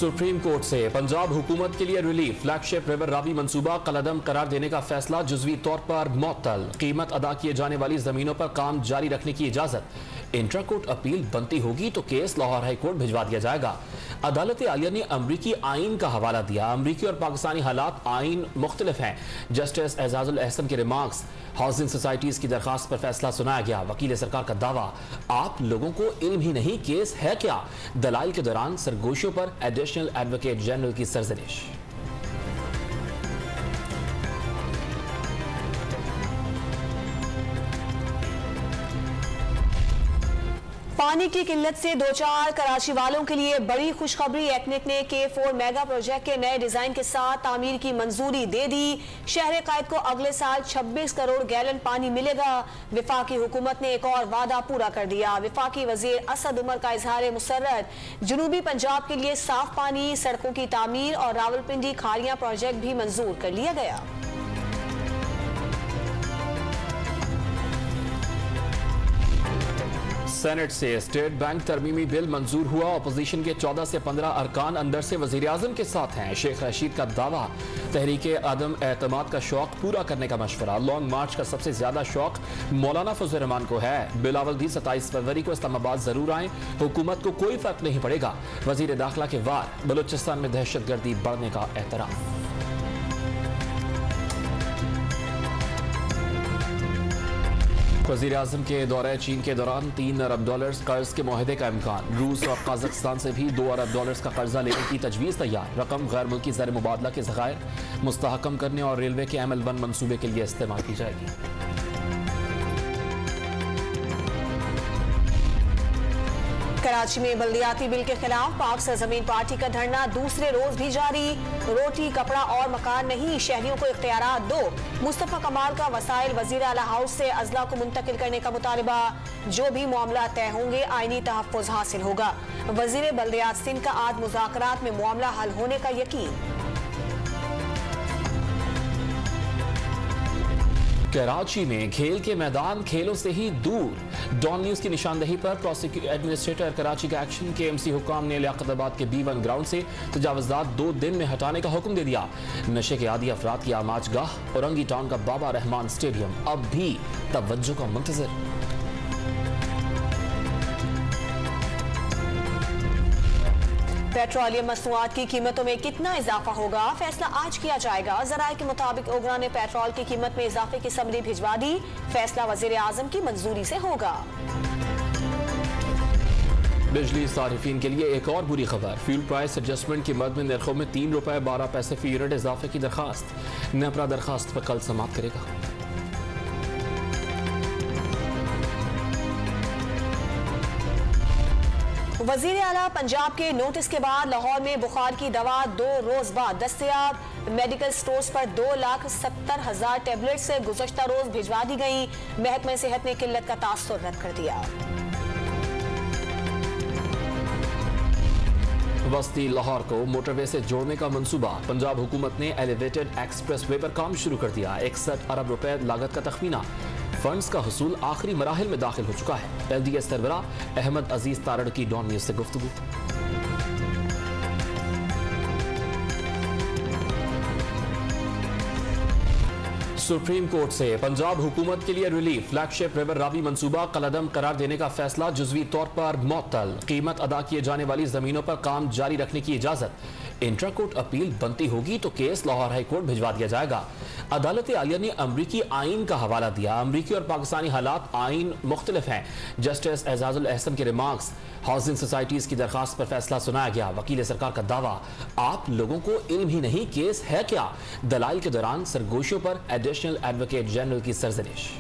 Supreme court से पंजाब हुकूमत के लिए रिलीफ फ्लैगशिप रिवर रावी मंसूबा कलअदम करार देने का फैसला जुज़वी तौर पर मुअत्तल। कीमत अदा किए जाने वाली जमीनों पर काम जारी रखने की इजाजत। इंट्रा कोर्ट अपील बनती होगी तो केस लाहौर हाई कोर्ट भिजवा दिया जाएगा। अदालत आलिया ने अमरीकी आइन का हवाला दिया। अमरीकी और पाकिस्तानी हालात आइन मुख्तलिफ हैं। जस्टिस एजाजुल अहसन के रिमार्क्स। हाउसिंग सोसाइटीज की दरखास्त पर फैसला सुनाया गया। वकील सरकार का दावा, आप लोगों को इल्म ही नहीं केस है क्या। दलाइल के दौरान सरगोशियों पर एडिशनल एडवोकेट जनरल की सरजनिश। पानी की किल्लत से दो चार कराची वालों के लिए बड़ी खुशखबरी। एक्निक ने K4 मेगा प्रोजेक्ट के नए डिजाइन के साथ तामीर की मंजूरी दे दी। शहर कायद को अगले साल 26 करोड़ गैलन पानी मिलेगा। विफाकी हुकूमत ने एक और वादा पूरा कर दिया। विफाकी वजीर असद उमर का इजहार मुसर्रत। जनूबी पंजाब के लिए साफ पानी, सड़कों की तामीर और रावलपिंडी खारियां प्रोजेक्ट भी मंजूर कर लिया गया। सेनेट से स्टेट बैंक तरमीमी बिल मंजूर हुआ। अपोजिशन के 14 से 15 अरकान अंदर से वजीर आजम के साथ हैं। शेख रशीद का दावा, तहरीके आदम एतमाद का शौक पूरा करने का मशवरा। लॉन्ग मार्च का सबसे ज्यादा शौक मौलाना फजल रहमान को है। बिलावल दी 27 फरवरी को इस्लामाबाद जरूर आए, हुकूमत को कोई फर्क नहीं पड़ेगा। वजीर दाखिला के वार, बलूचिस्तान में दहशतगर्दी बढ़ने का एतराफ। वज़ीर आज़म के दौरे चीन के दौरान $3 अरब कर्ज के मुआहदे का इम्कान। रूस और कजाकिस्तान से भी $2 अरब का कर्जा लेने की तजवीज़ तैयार। रकम गैर मुल्की ज़र मुबादला के ज़खायर मुस्तहकम करने और रेलवे के ML1 मनसूबे के लिए इस्तेमाल की जाएगी। कराची में बल्दियाती बिल के खिलाफ पाक सरजमीन पार्टी का धरना दूसरे रोज भी जारी। रोटी, कपड़ा और मकान नहीं, शहरियों को इख्तियारात दो। मुस्तफा कमाल का वसाइल वजीर आला हाउस से अजला को मुंतकिल करने का मुतालबा। जो भी मामला तय होंगे आईनी तहफ़्फ़ुज़ हासिल होगा। वजीर बल्दियात सिंध का आज मुज़ाकरात में मामला हल होने का यकीन। कराची में खेल के मैदान खेलों से ही दूर। डॉन न्यूज की निशानदही पर प्रोसिक्यूटिंग एडमिनिस्ट्रेटर कराची का एक्शन। KMC हुकाम ने लियाकताबाद के B1 ग्राउंड से तजावुज़ात 2 दिन में हटाने का हुक्म दे दिया। नशे के आदी अफराद की आमाजगाह औरंगी टाउन का बाबा रहमान स्टेडियम अब भी तवज्जो का मुंतज़िर। पेट्रोलियम मसनूआत की कीमतों में कितना इजाफा होगा, फैसला आज किया जाएगा। ज़राए के मुताबिक ओगरा ने पेट्रोल की कीमत में इजाफे की समरी भिजवा दी। फैसला वजीर आजम की मंजूरी से होगा। बिजली सारिफीन के लिए एक और बुरी खबर। फ्यूल प्राइस एडजस्टमेंट की मद में नरखों में ₹3.12 फी यूनिट इजाफे की दरखास्त। नेपरा दरखास्त पर कल समाप्त करेगा। वजीर आला पंजाब के नोटिस के बाद लाहौर में बुखार की दवा 2 रोज बाद दस्तयाब। मेडिकल स्टोर्स पर 2,70,000 टेबलेट से गुज़श्ता रोज भिजवा दी गई। महकमा सेहत ने किल्लत का तासुर रद्द कर दिया। वस्ती लाहौर को मोटरवे से जोड़ने का मंसूबा। पंजाब हुकूमत ने एलिवेटेड एक्सप्रेस वे पर काम शुरू कर दिया। 61 अरब रुपए लागत का तखमीना। फंड्स का हुसूल आखिरी मराहिल में दाखिल हो चुका है। LDS सरबरा अहमद अजीज तारड़ की डॉन न्यूज से गुफ्तगू। सुप्रीम कोर्ट से पंजाब हुकूमत के लिए रिलीफ फ्लैगशिप रिवर रावी मंसूबा कलअदम करार देने का फैसला जुज़वी तौर पर मुअत्तल। कीमत अदा किए जाने वाली जमीनों पर काम जारी रखने की इजाजत। इंट्रा कोर्ट अपील बनती होगी तो केस लाहौर हाई कोर्ट भिजवा दिया जाएगा। अदालत आलिया ने अमरीकी आइन का हवाला दिया। अमरीकी और पाकिस्तानी हालात आइन मुख्तलिफ हैं। जस्टिस एजाजुल अहसन के रिमार्क्स। हाउसिंग सोसाइटीज की दरखास्त पर फैसला सुनाया गया। वकील सरकार का दावा, आप लोगों को इल्म ही नहीं केस है क्या। दलाइल के दौरान सरगोशियों पर एडिशनल एडवोकेट जनरल की सरजनिश।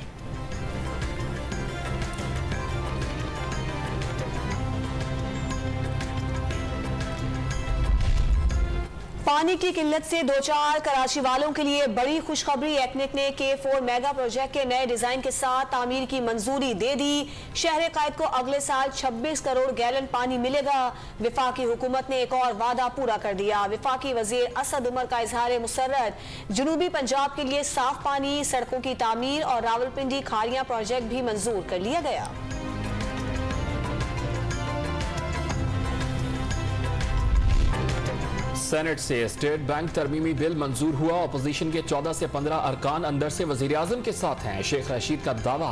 पानी की किल्लत से दो चार कराची वालों के लिए बड़ी खुशखबरी। एक्निक ने K4 मेगा प्रोजेक्ट के नए डिजाइन के साथ तामीर की मंजूरी दे दी। शहर कायद को अगले साल 26 करोड़ गैलन पानी मिलेगा। विफाकी हुकूमत ने एक और वादा पूरा कर दिया। विफाकी वजीर असद उमर का इजहार मुसर्रत। जनूबी पंजाब के लिए साफ पानी, सड़कों की तामीर और रावलपिंडी खारियां प्रोजेक्ट भी मंजूर कर लिया गया। सेनेट से स्टेट बैंक तरमीमी बिल मंजूर हुआ। अपोजिशन के 14 से 15 अरकान अंदर से वजीर आजम के साथ हैं। शेख रशीद का दावा,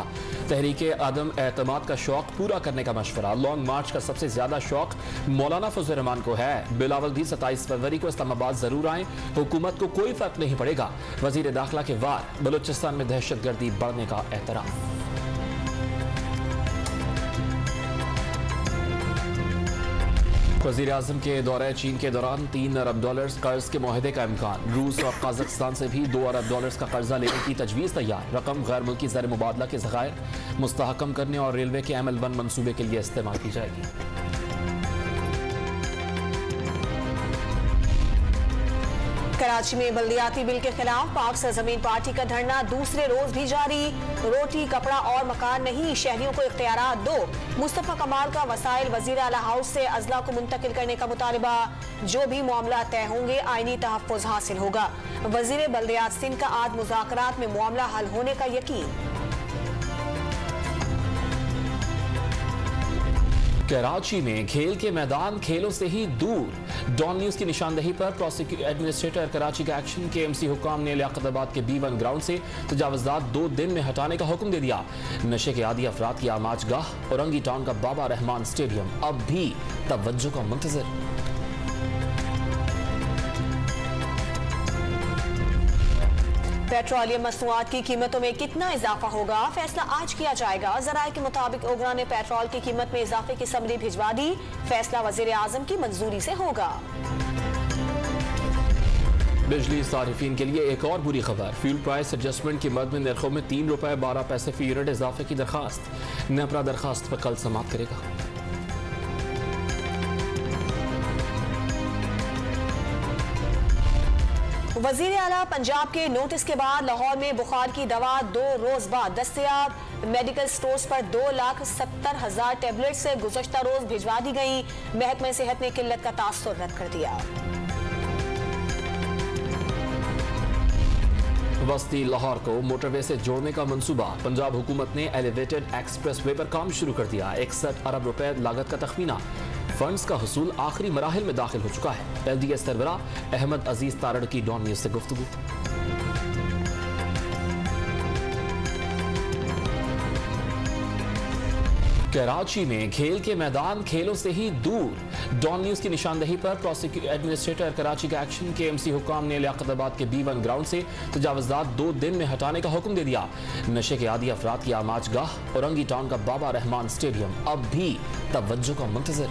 तहरीके आदम एतमाद का शौक पूरा करने का मशवरा। लॉन्ग मार्च का सबसे ज्यादा शौक मौलाना फजल रहमान को है। बिलावल भी 27 फरवरी को इस्लामाबाद जरूर आए, हुकूमत को कोई फर्क नहीं पड़ेगा। वजीर दाखिला के वार, बलूचिस्तान में दहशतगर्दी बढ़ने का एतराफ। वज़ीर आज़म के दौरे चीन के दौरान $3 अरब कर्ज के मुआहदे का इम्कान। रूस और कजाकिस्तान से भी $2 अरब का कर्जा लेने की तजवीज़ तैयार। रकम गैर मुल्की ज़र मुबादला के ज़खायर मुस्तहकम करने और रेलवे के ML1 मनसूबे के लिए इस्तेमाल की जाएगी। कराची में बल्दियाती बिल के खिलाफ पाक सरजमीन पार्टी का धरना दूसरे रोज भी जारी। रोटी, कपड़ा और मकान नहीं, शहरियों को इख्तियारात दो। मुस्तफा कमाल का वसाइल वजीर आला हाउस से अजला को मुंतकिल करने का मुतालबा। जो भी मामला तय होंगे आईनी तहफ़्फ़ुज़ हासिल होगा। वजीर बल्दियात सिंध का आज मुज़ाकरात में मामला हल होने का यकीन। कराची में खेल के मैदान खेलों से ही दूर। डॉन न्यूज की निशानदेही पर प्रोसिक्यूटिंग एडमिनिस्ट्रेटर कराची का एक्शन। KMC हुकाम ने लियाकताबाद के B1 ग्राउंड से तजावुज़ात 2 दिन में हटाने का हुक्म दे दिया। नशे के आदी अफराद की आमाजगाह औरंगी टाउन का बाबा रहमान स्टेडियम अब भी तवज्जो का मुंतज़िर। पेट्रोलियम मसनूआत की कीमतों में कितना इजाफा होगा, फैसला आज किया जाएगा। ज़राए के मुताबिक ओगरा ने पेट्रोल की कीमत में इजाफे की समरी भिजवा दी। फैसला वजीर आजम की मंजूरी से होगा। बिजली सारिफीन के लिए एक और बुरी खबर। फ्यूल प्राइस एडजस्टमेंट की मद में नरखों में ₹3.12 फी यूनिट इजाफे की दरखास्त। नेपरा दरखास्त पर कल समाप्त करेगा। वजीर आला पंजाब के नोटिस के बाद लाहौर में बुखार की दवा 2 रोज बाद दस्तयाब। मेडिकल स्टोर्स पर 2,70,000 टैबलेट से गुज़श्ता रोज भिजवा दी गई। महकमे सेहत ने किल्लत का तासुर रद्द कर दिया। वस्ती लाहौर को मोटरवे से जोड़ने का मंसूबा। पंजाब हुकूमत ने एलिवेटेड एक्सप्रेस वे पर काम शुरू कर दिया। 61 अरब रुपए लागत का तखमीना। फंड्स का हुसूल आखिरी मराहिल में दाखिल हो चुका है। LDS सरबरा अहमद अजीज तारड़ की डॉन न्यूज से गुफ्तगू। कराची में खेल के मैदान खेलों से ही दूर। डॉन न्यूज की निशानदेही पर प्रोसिक्यूटिंग एडमिनिस्ट्रेटर कराची का एक्शन। KMC हुकाम ने लियाकताबाद के B1 ग्राउंड से तजावुज़ात 2 दिन में हटाने का हुक्म दे दिया। नशे के आदी अफराद की आमाजगाह औरंगी टाउन का बाबा रहमान स्टेडियम अब भी तवज्जो का मुंतज़िर।